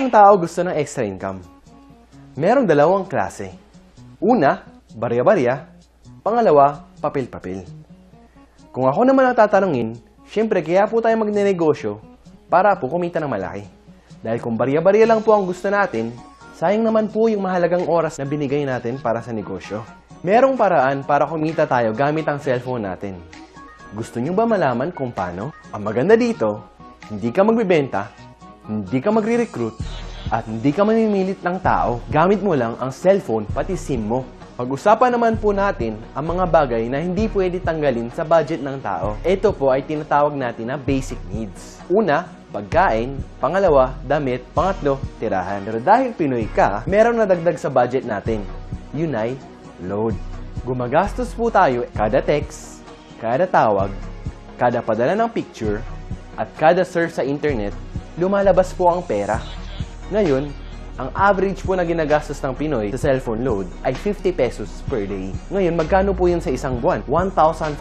ng tao gusto ng extra income? Merong dalawang klase. Una, barya-barya. Pangalawa, papel-papel. Kung ako naman ang tatanungin, syempre kaya po tayo magnenegosyo para po kumita ng malaki. Dahil kung barya-barya lang po ang gusto natin, sayang naman po yung mahalagang oras na binigay natin para sa negosyo. Merong paraan para kumita tayo gamit ang cellphone natin. Gusto nyo ba malaman kung paano? Ang maganda dito, hindi ka magbibenta, hindi ka magre-recruit, at hindi ka mamimilit ng tao. Gamit mo lang ang cellphone pati SIM mo. Pag-usapan naman po natin ang mga bagay na hindi pwede tanggalin sa budget ng tao. Ito po ay tinatawag natin na basic needs. Una, pagkain. Pangalawa, damit. Pangatlo, tirahan. Pero dahil Pinoy ka, meron na dagdag sa budget natin. Yun ay load. Gumagastos po tayo kada text, kada tawag, kada padala ng picture, at kada search sa internet, lumalabas po ang pera. Ngayon, ang average po na ginagastos ng Pinoy sa cellphone load ay 50 pesos per day. Ngayon, magkano po yun sa isang buwan? 1,500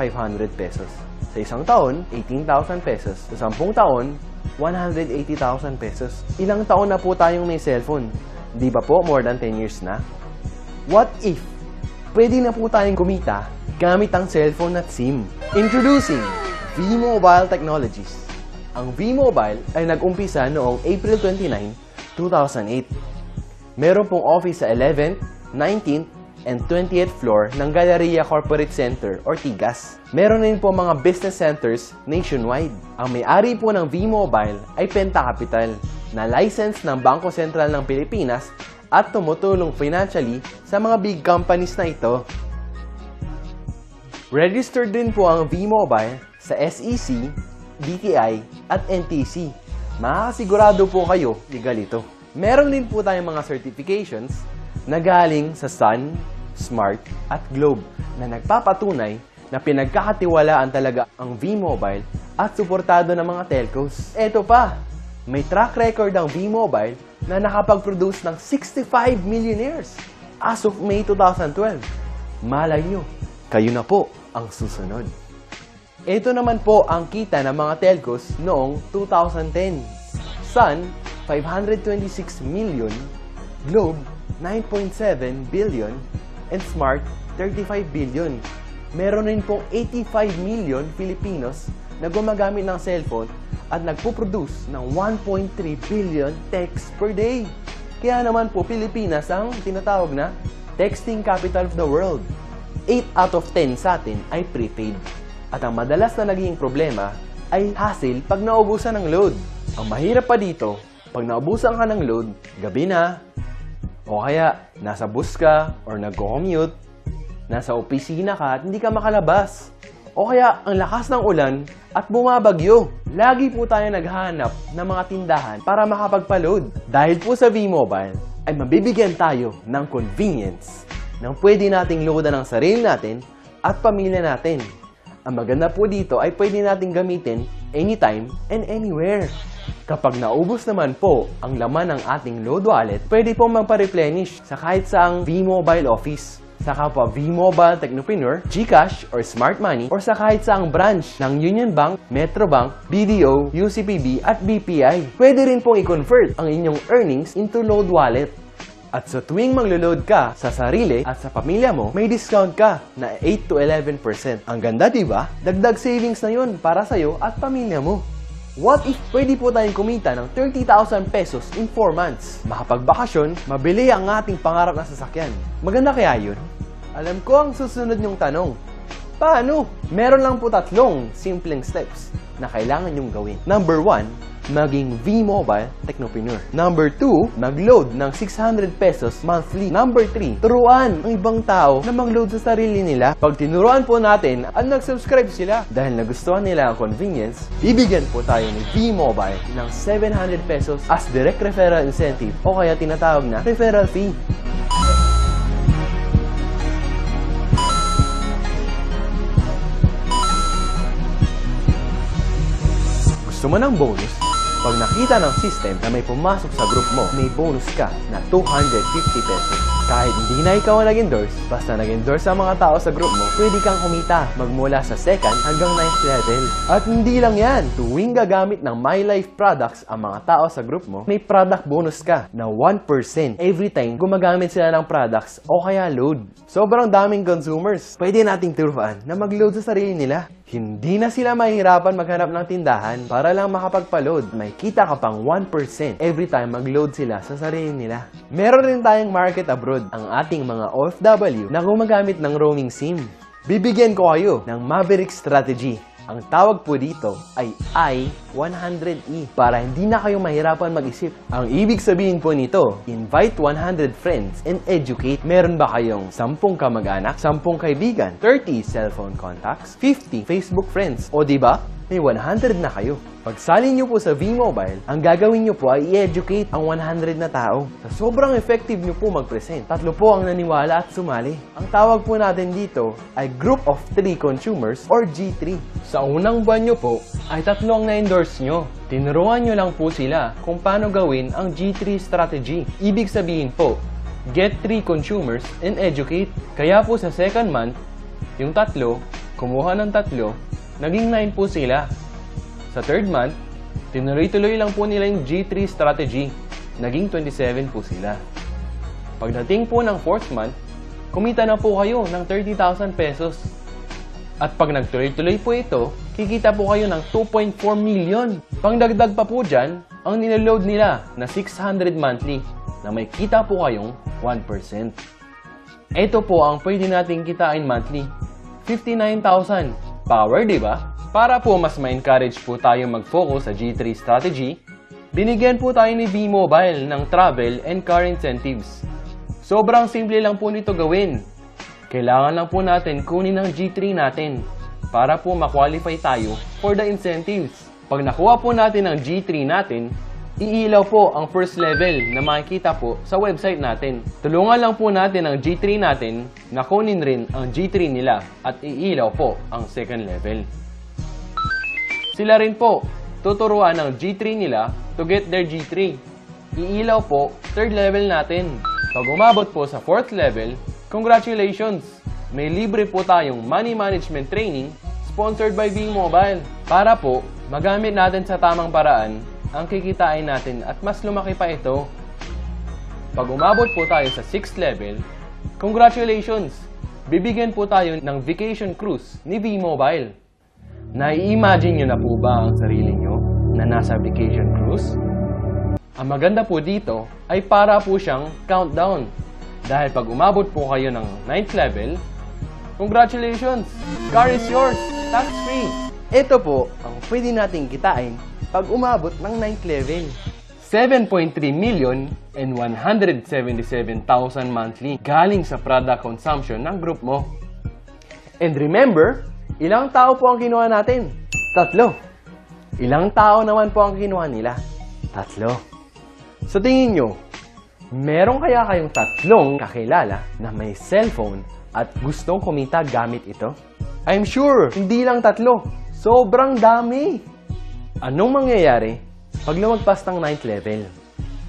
pesos. Sa isang taon, 18,000 pesos. Sa 10 taon, 180,000 pesos. Ilang taon na po tayong may cellphone? Di ba po more than 10 years na? What if pwede na po tayong kumita gamit ang cellphone at SIM? Introducing V-Mobile Technologies. Ang V-Mobile ay nag-umpisa noong April 29, 2008. Meron pong office sa 11th, 19th, and 20th floor ng Galleria Corporate Center or TIGAS. Meron din po mga business centers nationwide. Ang may-ari po ng V-Mobile ay Penta Capital, na license ng Bangko Sentral ng Pilipinas at tumutulong financially sa mga big companies na ito. Registered din po ang V-Mobile sa SEC, DTI, at NTC. Makakasigurado po kayo legal ito. Meron din po tayong mga certifications na galing sa Sun, Smart, at Globe na nagpapatunay na pinagkakatiwalaan talaga ang V-Mobile at suportado ng mga telcos. Eto pa, may track record ang V-Mobile na nakapag-produce ng 65 millionaires as of May 2012. Malay nyo, kayo na po ang susunod. Ito naman po ang kita ng mga telcos noong 2010. Sun, 526 million, Globe, 9.7 billion, and Smart, 35 billion. Meron rin pong 85 million Filipinos na gumagamit ng cellphone at nagpo-produce ng 1.3 billion texts per day. Kaya naman po Pilipinas ang tinatawag na texting capital of the world. 8 out of 10 sa atin ay prepaid. At ang madalas na naging problema ay hassle pag naubusan ng load. Ang mahirap pa dito, pag naubusan ka ng load, gabi na, o kaya nasa bus ka or nag-commute, nasa opisina ka at hindi ka makalabas. O kaya ang lakas ng ulan at bumabagyo. Lagi po tayo naghahanap ng mga tindahan para makapagpa-load. Dahil po sa V-Mobile ay mabibigyan tayo ng convenience nang pwede nating loadan ang sarili natin at pamilya natin. Ang maganda po dito ay pwede nating gamitin anytime and anywhere. Kapag naubos naman po ang laman ng ating load wallet, pwede pong magpa-replenish sa kahit saang V-Mobile office. Sa kapwa V-Mobile Technopreneur, GCash or Smart Money, or sa kahit saang branch ng Union Bank, Metrobank, BDO, UCPB at BPI. Pwede rin pong i-convert ang inyong earnings into load wallet. At sa tuwing maglo-load ka sa sarili at sa pamilya mo, may discount ka na 8 to 11%. Ang ganda, diba? Dagdag savings na yun para sa'yo at pamilya mo. What if pwede po tayong kumita ng 30,000 pesos in 4 months? Makapagbakasyon, mabili ang ating pangarap na sasakyan. Maganda kaya yun? Alam ko ang susunod niyong tanong. Paano? Meron lang po 3 simpleng steps na kailangan niyong gawin. Number 1, maging V-Mobile Technopreneur. Number 2, mag-load ng 600 pesos monthly. Number 3, turuan ang ibang tao na mag-load sa sarili nila. Pag tinuruan po natin at nag-subscribe sila dahil nagustuhan nila ang convenience, bibigyan po tayo ni V-Mobile ng 700 pesos as direct referral incentive o kaya tinatawag na referral fee. Gusto mo ng bonus? Pag nakita ng system na may pumasok sa group mo, may bonus ka na 250 pesos. Kahit hindi na ikaw ang nag-endorse, basta nag-endorse ang mga tao sa group mo, pwede kang kumita magmula sa 2nd hanggang 9th level. At hindi lang yan, tuwing gagamit ng MyLife products ang mga tao sa group mo, may product bonus ka na 1% every time gumagamit sila ng products o kaya load. Sobrang daming consumers, pwede nating turuan na mag-load sa sarili nila. Hindi na sila mahihirapan maghanap ng tindahan para lang makapagpa-load. May kita ka pang 1% every time mag-load sila sa sarili nila. Meron rin tayong market abroad, ang ating mga OFW na gumagamit ng roaming SIM. Bibigyan ko kayo ng Maverick strategy. Ang tawag po dito ay I-100E para hindi na kayo mahirapan mag-isip. Ang ibig sabihin po nito, invite 100 friends and educate. Meron ba kayong 10 kamag-anak, 10 kaibigan, 30 cellphone contacts, 50 Facebook friends, o diba? May 100 na kayo. Pagsali nyo po sa V-Mobile, ang gagawin nyo po ay i-educate ang 100 na tao. Sa sobrang effective nyo po mag-present, 3 po ang naniwala at sumali. Ang tawag po natin dito ay Group of 3 Consumers or G3. Sa unang buwan nyo po, ay 3 ang na-endorse nyo. Tinuruan nyo lang po sila kung paano gawin ang G3 strategy. Ibig sabihin po, get 3 consumers and educate. Kaya po sa 2nd month, yung 3, kumuha ng 3, naging 9 po sila. Sa 3rd month, tinuloy-tuloy lang po nila yung G3 strategy. Naging 27 po sila. Pagdating po ng 4th month, kumita na po kayo ng 30,000 pesos. At pag nagtuloy-tuloy po ito, kikita po kayo ng 2.4 million. Pangdagdag pa po dyan, ang niload nila na 600 monthly na may kita po kayong 1%. Ito po ang pwede nating kitain monthly. 59,000. Power, di ba? Para po mas ma-encourage po tayo mag-focus sa G3 strategy, binigyan po tayo ni V-Mobile ng travel and car incentives. Sobrang simple lang po nito gawin. Kailangan lang po natin kunin ang G3 natin para po ma-qualify tayo for the incentives. Pag nakuha po natin ang G3 natin, iilaw po ang first level na makikita po sa website natin. Tulungan lang po natin ang G3 natin na kunin rin ang G3 nila at iilaw po ang 2nd level. Sila rin po tuturuan ng G3 nila to get their G3. Iilaw po 3rd level natin. Pag umabot po sa 4th level, congratulations! May libre po tayong money management training sponsored by V-Mobile para po magamit natin sa tamang paraan ang kikitain natin at mas lumaki pa ito. Pag umabot po tayo sa 6th level, congratulations! Bibigyan po tayo ng vacation cruise ni V-Mobile. Nai-imagine nyo na po ba ang sarili nyo na nasa vacation cruise? Ang maganda po dito ay para po siyang countdown. Dahil pag umabot po kayo ng 9th level, congratulations! Car is yours! Tax-free! Ito po ang pwede nating kitain pag umabot ng 9th level. 7.3 million and 177,000 monthly galing sa product consumption ng group mo. And remember, ilang tao po ang kinuha natin? 3. Ilang tao naman po ang kinuha nila? 3. Sa tingin nyo, meron kaya kayong 3 kakilala na may cellphone at gustong kumita gamit ito? I'm sure, hindi lang 3. Sobrang dami! Anong mangyayari pag lumagpas ng 9th level?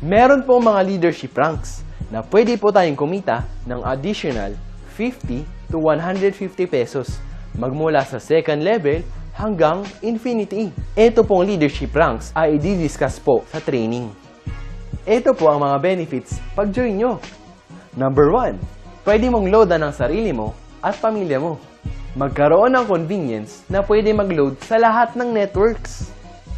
Meron po mga leadership ranks na pwede po tayong kumita ng additional 50 to 150 pesos magmula sa 2nd level hanggang infinity. Ito pong leadership ranks ay i-discuss po sa training. Ito po ang mga benefits pag join nyo. Number 1, pwede mong loadan ang sarili mo at pamilya mo. Magkaroon ng convenience na pwede mag-load sa lahat ng networks.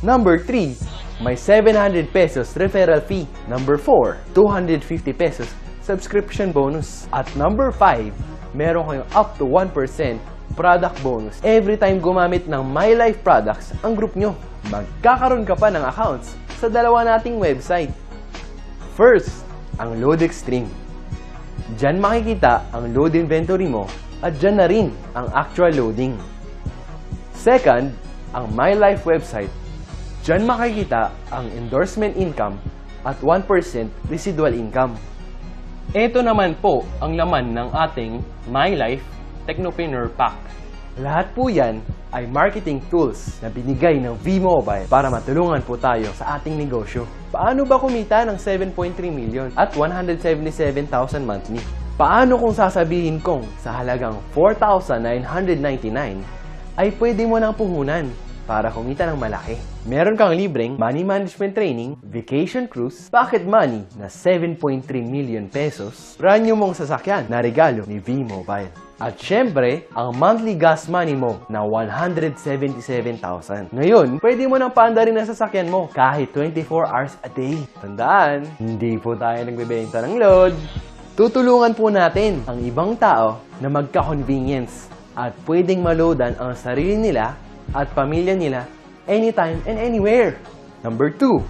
Number 3, may 700 pesos referral fee. Number 4, 250 pesos subscription bonus. At number 5, meron kayong up to 1% product bonus every time gumamit ng MyLife products ang group nyo. Magkakaroon ka pa ng accounts sa dalawa nating website. First, ang Load Extreme. Diyan makikita ang load inventory mo at diyan na rin ang actual loading. Second, ang MyLife website. Diyan makikita ang endorsement income at 1% residual income. Ito naman po ang laman ng ating MyLife Technopreneur Pack. Lahat po yan ay marketing tools na binigay ng V-Mobile para matulungan po tayo sa ating negosyo. Paano ba kumita ng 7.3 million at 177,000 monthly? Paano kung sasabihin kong sa halagang 4,999 ay pwede mo nang puhunan para kumita ng malaki? Meron kang libreng money management training, vacation cruise, pocket money na 7.3 million pesos, brand new mong sasakyan na regalo ni V-Mobile. At syempre, ang monthly gas money mo na 177,000. Ngayon, pwede mo nang paandarin ang sasakyan mo kahit 24 hours a day. Tandaan, hindi po tayo nagbebenta ng load. Tutulungan po natin ang ibang tao na magka-convenience at pwedeng maloadan ang sarili nila at pamilya nila anytime and anywhere. Number 2,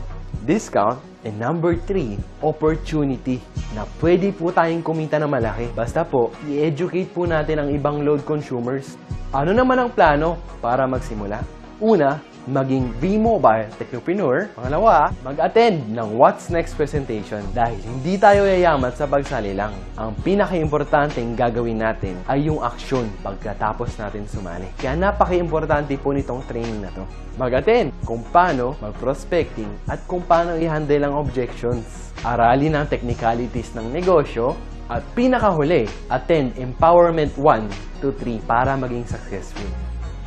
discount. And number 3, opportunity na pwede po tayong kumita ng malaki. Basta po, i-educate po natin ang ibang load consumers. Ano naman ang plano para magsimula? Una, maging V-Mobile Technopreneur. Pangalawa, mag-attend ng What's Next presentation dahil hindi tayo yayamat sa pagsali lang. Ang pinaka-importanteng gagawin natin ay yung aksyon pagkatapos natin sumali. Kaya napaka-importante po nitong training na to. Mag-attend kung paano mag-prospecting at kung paano i-handle ang objections. Aralin ang technicalities ng negosyo at pinakahuli, attend Empowerment 1 to 3 para maging successful.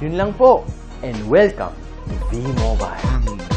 Yun lang po and welcome to V-Mobile.